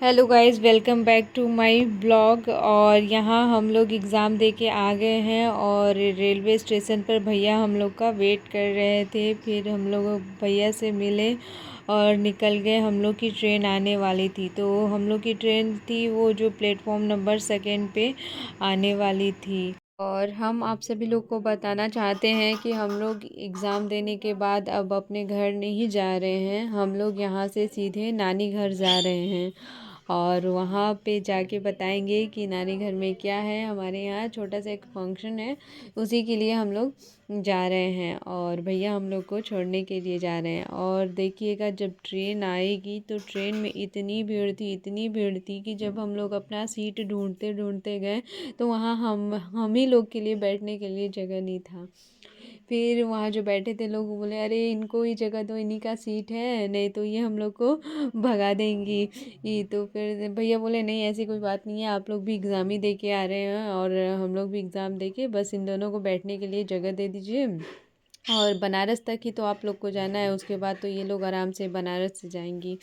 Hello guys, welcome back to my blog. और यहाँ हम लोग एग्ज़ाम दे के आ गए हैं और रेलवे स्टेशन पर भैया हम लोग का वेट कर रहे थे। फिर हम लोग भैया से मिले और निकल गए। हम लोग की ट्रेन आने वाली थी, तो हम लोग की ट्रेन थी वो जो प्लेटफॉर्म नंबर 2 पे आने वाली थी। और हम आप सभी लोग को बताना चाहते हैं कि हम लोग एग्ज़ाम देने के बाद अब अपने घर नहीं जा रहे हैं। हम लोग यहाँ से सीधे नानी घर जा रहे हैं और वहाँ पे जाके बताएंगे कि नानी घर में क्या है। हमारे यहाँ छोटा सा एक फंक्शन है, उसी के लिए हम लोग जा रहे हैं और भैया हम लोग को छोड़ने के लिए जा रहे हैं। और देखिएगा, जब ट्रेन आएगी तो ट्रेन में इतनी भीड़ थी कि जब हम लोग अपना सीट ढूंढते ढूंढते गए तो वहाँ हम ही लोग के लिए बैठने के लिए जगह नहीं था। फिर वहाँ जो बैठे थे लोग बोले, अरे इनको ही जगह दो, इन्हीं का सीट है, नहीं तो ये हम लोग को भगा देंगी। ये तो फिर भैया बोले, नहीं ऐसी कोई बात नहीं है, आप लोग भी एग्ज़ाम ही दे के आ रहे हैं और हम लोग भी एग्ज़ाम दे के, बस इन दोनों को बैठने के लिए जगह दे दीजिए। और बनारस तक ही तो आप लोग को जाना है, उसके बाद तो ये लोग आराम से बनारस से जाएंगी,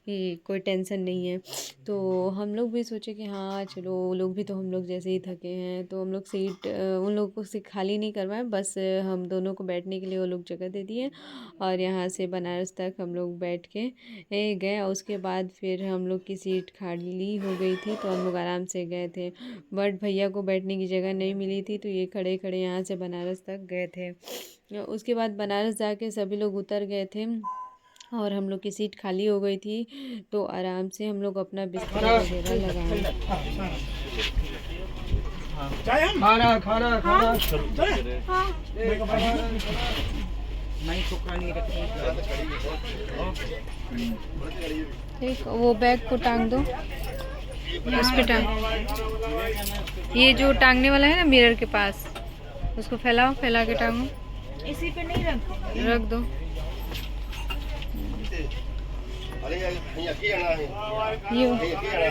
ये कोई टेंशन नहीं है। तो हम लोग भी सोचे कि हाँ चलो, वो लोग भी तो हम लोग जैसे ही थके हैं, तो हम लोग सीट उन लोगों को से खाली नहीं करवाए, बस हम दोनों को बैठने के लिए वो लोग जगह दे दिए। और यहाँ से बनारस तक हम लोग बैठ के गए और उसके बाद फिर हम लोग की सीट खाली हो गई थी, तो हम लोग आराम से गए थे। बट भैया को बैठने की जगह नहीं मिली थी, तो ये खड़े खड़े यहाँ से बनारस तक गए थे। उसके बाद बनारस जाके सभी लोग उतर गए थे और हम लोग की सीट खाली हो गई थी, तो आराम से हम लोग अपना बिस्तर वगैरह लगाए। खाना खाना खाना नहीं नहीं रखी। एक वो बैग को टांग दो, उस पे टांग, ये जो टांगने वाला है ना मिरर के पास, उसको फैलाओ, फैला के टांगो। इसी पे नहीं रख दो।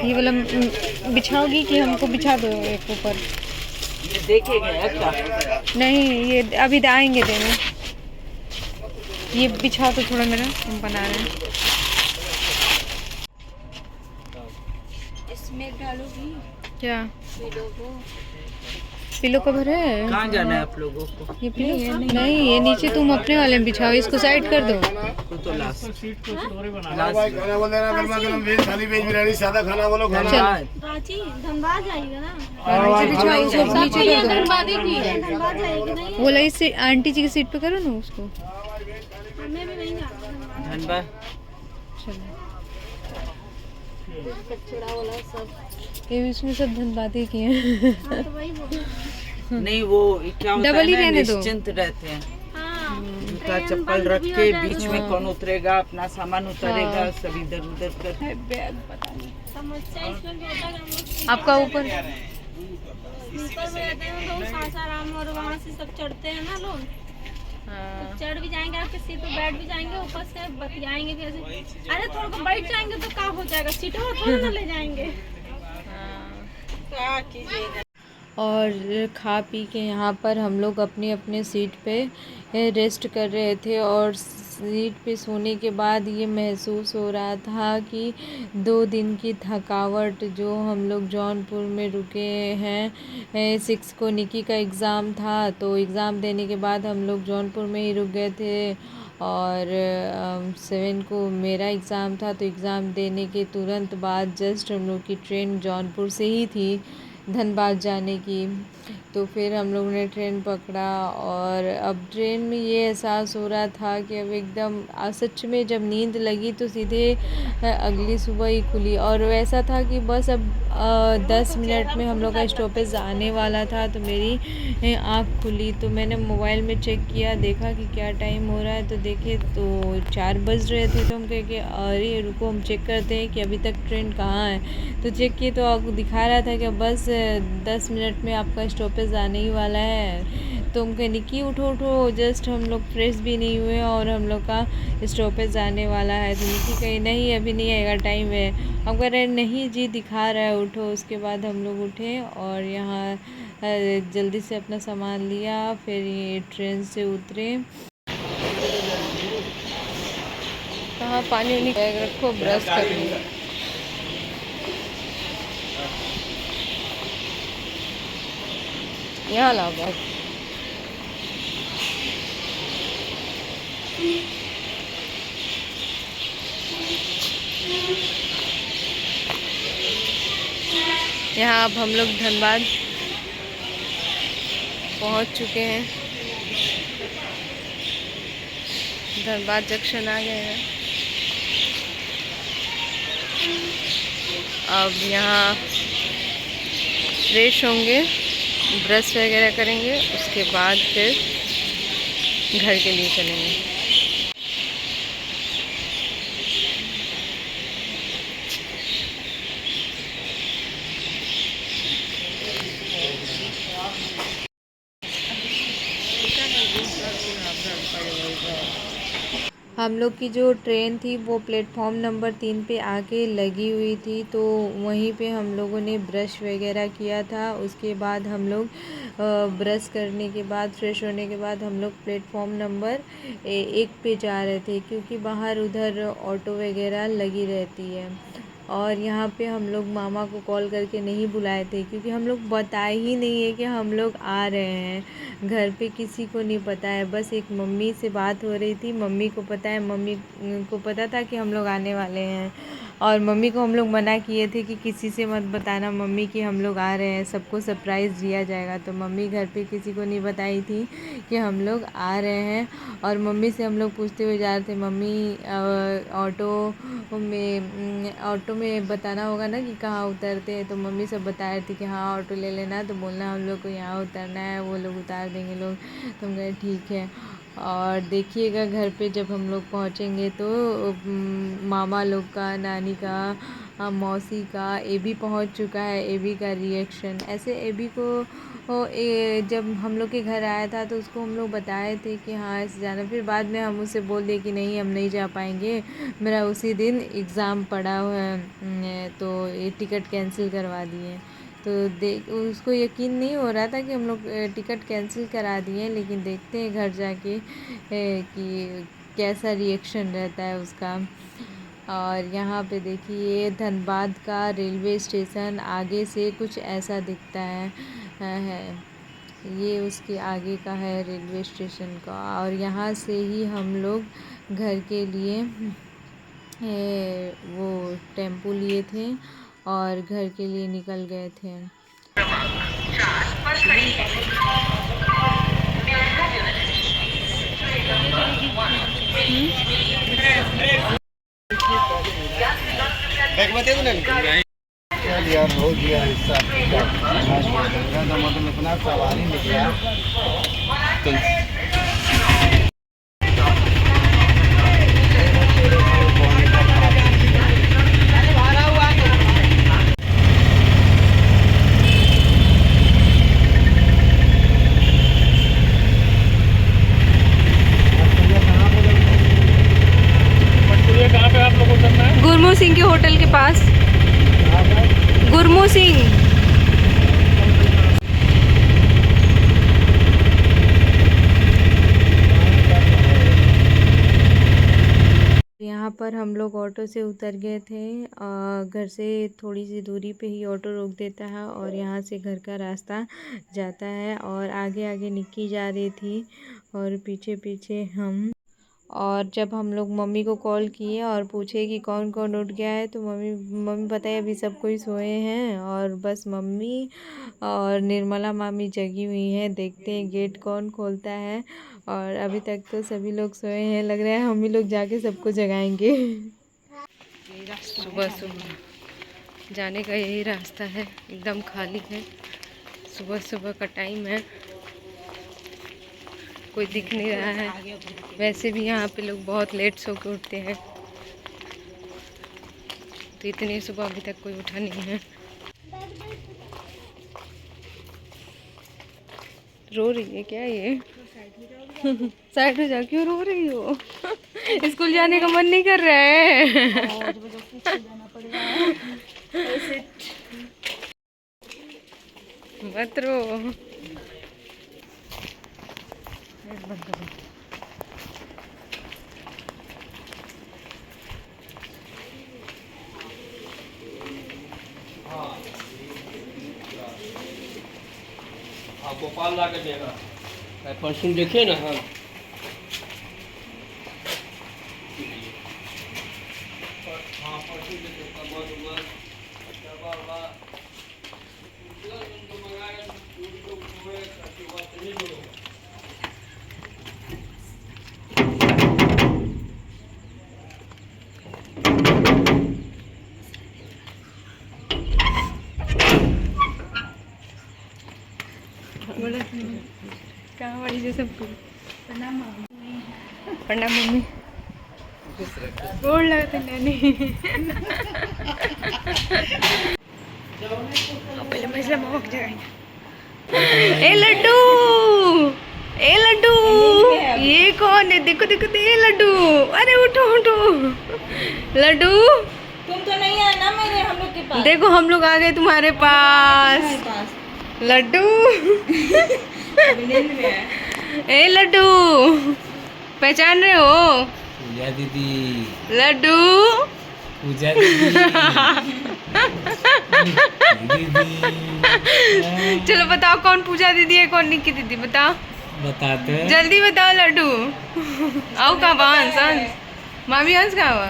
ये वाला बिछाओगी कि हमको बिछा दो एक ऊपर? ये देखेगा अच्छा। नहीं, ये अभी आएंगे देने। ये बिछा तो थोड़ा, मेरा हम बना रहे हैं। इसमें डालोगी क्या पिलो को? पिलो कवर है? कहाँ जाना है आप लोगों को? ये पिलो नहीं, ये नीचे तुम अपने वाले में बिछाओ, इसको साइड कर दो। तो लास्ट खाना बोल देना, गर्मा गर्म वेज थाली, वेज बिरयानी, सादा खाना बोलो खाना। रांची धनबाद जाएगा ना? नीचे बिछाओ, उसको नीचे कर दो। धनबाद जाएगी नहीं? बोला इस आंटी जी की सीट पे करो ना उसको। हमें भी नहीं जाना धनबाद। चलो, कचड़ा वाला सब। ये इसमें सब धनबादी किए हैं। हाँ, तो वही बोल। नहीं वो क्या होता डबल ही है ना, रहने दो। निश्चिंत रहते हैं। हाँ, जूता ट्रेन चप्पल बंद रख भी हो के जाए बीच तो- में कौन उतरेगा, अपना सामान उतारेगा, हाँ। सब इधर उधर कर। बैग पता नहीं समस्या इसमें भी होता है कि हम लोग आपका ऊपर। स्लीपर में रहते हैं तो सासाराम और वहाँ से सब चढ़ते हैं ना लोग, हाँ। चढ़ भी जाएंगे, आपके सीट पे बैठ भी जाएंगे, ऊपर से बतियाएंगे भी ऐसे। अरे थोड़ा को बैठ जाएंगे तो क्या हो जाएगा, सीटों पर थोड़ा ना ले जाएंगे। क्या कीजिएगा। और खा पी के यहाँ पर हम लोग अपने अपने सीट पे रेस्ट कर रहे थे। और सीट पे सोने के बाद ये महसूस हो रहा था कि 2 दिन की थकावट, जो हम लोग जौनपुर में रुके हैं, 6 को निकी का एग्ज़ाम था, तो एग्ज़ाम देने के बाद हम लोग जौनपुर में ही रुक गए थे। और 7 को मेरा एग्ज़ाम था, तो एग्ज़ाम देने के तुरंत बाद जस्ट हम लोग की ट्रेन जौनपुर से ही थी धनबाद जाने की। तो फिर हम लोगों ने ट्रेन पकड़ा और अब ट्रेन में ये एहसास हो रहा था कि अब एकदम सच में जब नींद लगी तो सीधे अगली सुबह ही खुली। और वैसा था कि बस अब 10 मिनट में हम लोग का स्टॉपेज आने वाला था, तो मेरी आँख खुली, तो मैंने मोबाइल में चेक किया, देखा कि क्या टाइम हो रहा है, तो देखे तो 4 बज रहे थे। तो हम कहे कि अरे रुको, हम चेक करते हैं कि अभी तक ट्रेन कहाँ है। तो चेक किए तो आपको दिखा रहा था कि बस 10 मिनट में आपका स्टॉपेज आने ही वाला है। तो हम कहे निकी उठो उठो, जस्ट हम लोग फ्रेश भी नहीं हुए और हम लोग का स्टॉपेज आने वाला है। तो निकी कही नहीं अभी नहीं आएगा, टाइम है। हम कह रहे नहीं जी दिखा रहा है, उठो। उसके बाद हम लोग उठे और यहाँ जल्दी से अपना सामान लिया, फिर ये ट्रेन से उतरे। कहाँ पानी वानी बैग रखो, ब्रश कर लो। यहाँ लाओ बैग। यहाँ अब हम लोग धनबाद पहुँच चुके हैं। धनबाद जंक्शन आ गए हैं। अब यहाँ फ्रेश होंगे, ब्रश वगैरह करेंगे, उसके बाद फिर घर के लिए चलेंगे। हम लोग की जो ट्रेन थी वो प्लेटफॉर्म नंबर 3 पे आके लगी हुई थी, तो वहीं पे हम लोगों ने ब्रश वगैरह किया था। उसके बाद हम लोग ब्रश करने के बाद, फ्रेश होने के बाद हम लोग प्लेटफॉर्म नंबर 1 पे जा रहे थे, क्योंकि बाहर उधर ऑटो वगैरह लगी रहती है। और यहाँ पे हम लोग मामा को कॉल करके नहीं बुलाए थे, क्योंकि हम लोग बताए ही नहीं है कि हम लोग आ रहे हैं। घर पे किसी को नहीं पता है, बस एक मम्मी से बात हो रही थी, मम्मी को पता है, मम्मी को पता था कि हम लोग आने वाले हैं। और मम्मी को हम लोग मना किए थे कि किसी से मत बताना मम्मी कि हम लोग आ रहे हैं, सबको सरप्राइज़ दिया जाएगा। तो मम्मी घर पे किसी को नहीं बताई थी कि हम लोग आ रहे हैं। और मम्मी से हम लोग पूछते हुए जा रहे थे, मम्मी ऑटो में बताना होगा ना कि कहाँ उतरते हैं। तो मम्मी सब बता रही थी कि हाँ ऑटो ले लेना, तो बोलना हम लोग को यहाँ उतरना है, वो लोग उतार देंगे लोग। तो हम कहे ठीक है। और देखिएगा घर पे जब हम लोग पहुँचेंगे तो मामा लोग का, नानी का, मौसी का, एबी पहुँच चुका है। एबी का रिएक्शन ऐसे, एबी को जब हम लोग के घर आया था तो उसको हम लोग बताए थे कि हाँ ऐसे जाना। फिर बाद में हम उससे बोल दिए कि नहीं हम नहीं जा पाएंगे, मेरा उसी दिन एग्ज़ाम पड़ा हुआ है, तो ये टिकट कैंसिल करवा दिए। तो उसको यकीन नहीं हो रहा था कि हम लोग टिकट कैंसिल करा दिए, लेकिन देखते हैं घर जाके कि कैसा रिएक्शन रहता है उसका। और यहाँ पे देखिए धनबाद का रेलवे स्टेशन आगे से कुछ ऐसा दिखता है। ये उसके आगे का है रेलवे स्टेशन का। और यहाँ से ही हम लोग घर के लिए वो टेम्पो लिए थे और घर के लिए निकल गए थे। यार हो गया हिस्सा मतलब अपना सवारी निकला गुरमू सिंह के होटल के पास। गुरमू सिंह। यहाँ पर हम लोग ऑटो से उतर गए थे। घर से थोड़ी सी दूरी पे ही ऑटो रोक देता है और यहाँ से घर का रास्ता जाता है। और आगे आगे निक्की जा रही थी और पीछे पीछे हम। और जब हम लोग मम्मी को कॉल किए और पूछे कि कौन कौन उठ गया है, तो मम्मी बताए अभी सब कोई सोए हैं और बस मम्मी और निर्मला मामी जगी हुई हैं। देखते हैं गेट कौन खोलता है। और अभी तक तो सभी लोग सोए हैं, लग रहा है हम ही लोग जाके सबको जगाएंगे। सुबह सुबह जाने का यही रास्ता है, एकदम खाली है। सुबह सुबह का टाइम है, कोई दिख नहीं रहा है। वैसे भी यहाँ पे लोग बहुत लेट सो के उठते हैं, तो इतनी सुबह अभी तक कोई उठा नहीं है। रो रही है क्या ये? साइड में जा, क्यों रो रही हो? स्कूल जाने का मन नहीं कर रहा है? मत रो। हाँ गोपाल ला के देगा परसों देखे ना हम हाँ परसों देखे कहाँ बड़ी से सब प्रणाम मम्मी गोड़ लगते नानी पहले मसला मौक जाएगा ए लड्डू ये कौन है देखो देखो ये लड्डू अरे उठो उठो लड्डू तुम तो नहीं है ना मेरे हम लोग के पास देखो हम लोग आ गए तुम्हारे पास लड्डू ए लड्डू पहचान रहे हो पूजा दीदी लड्डू पूजा दीदी चलो बताओ कौन पूजा दीदी है कौन निक्की दीदी बताओ बताते जल्दी बताओ लड्डू आओ कहाँ बा हंस मामी हंस कहाँ बा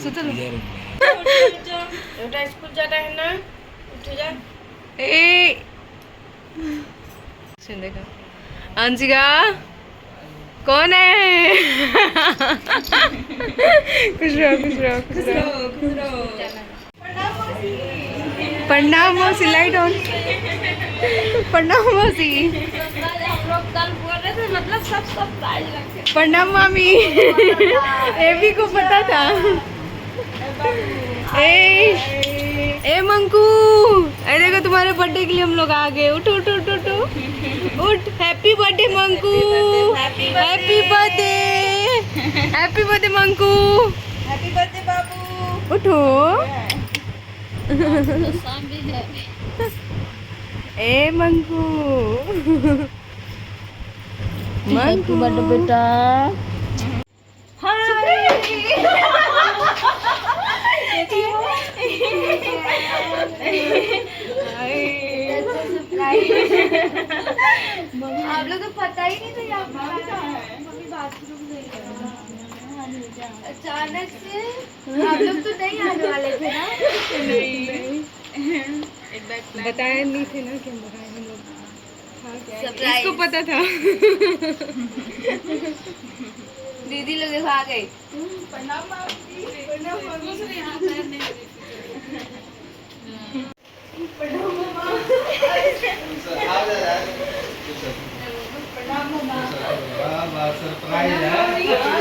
सुतल स्कूल जाना है ना उठ जा ए सुन देखो अंशिका कौन है खुश रहो प्रणाम मौसी लाइट ऑन प्रणाम मौसी हम लोग कल बोल रहे थे मतलब सब प्राइज रखे प्रणाम मामी एवी को पता था ए मंकू अरे देखो तुम्हारे बर्थडे के लिए हम लोग आ गए उठ उठ उठ उठ उठ happy birthday Manku happy birthday Manku happy birthday बाबू उठो तो शाम भी है ए मंकू मंकू बर्थडे बेटा आप लोग तो पता ही नहीं था यहाँ मम्मी बाथरूम गई अचानक से आप लोग तो नहीं आने वाले थे ना बताया नहीं थे ना कि हम बताए हम लोग सरप्राइज इसको पता था दीदी लोग देखो आ गई सरप्राइज है